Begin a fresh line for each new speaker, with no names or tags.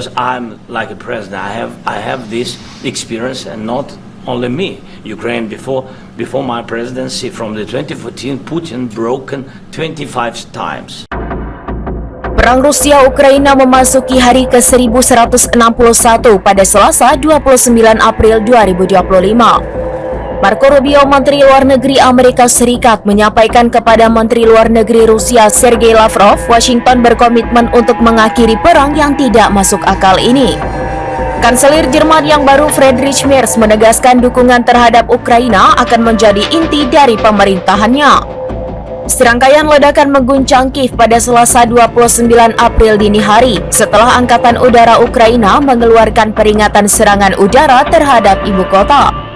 because I'm like a president. I have this experience, and not only me. Ukraine before my presidency, from the 2014, Putin broken 25 times.
Perang Rusia-Ukraina memasuki hari ke-1161 pada Selasa 29 April 2025. Marco Rubio, Menteri Luar Negeri Amerika Serikat, menyampaikan kepada Menteri Luar Negeri Rusia Sergei Lavrov, Washington berkomitmen untuk mengakhiri perang yang tidak masuk akal ini. Kanselir Jerman yang baru Friedrich Merz menegaskan dukungan terhadap Ukraina akan menjadi inti dari pemerintahannya. Serangkaian ledakan mengguncang Kyiv pada Selasa 29 April dini hari setelah Angkatan Udara Ukraina mengeluarkan peringatan serangan udara terhadap ibu kota.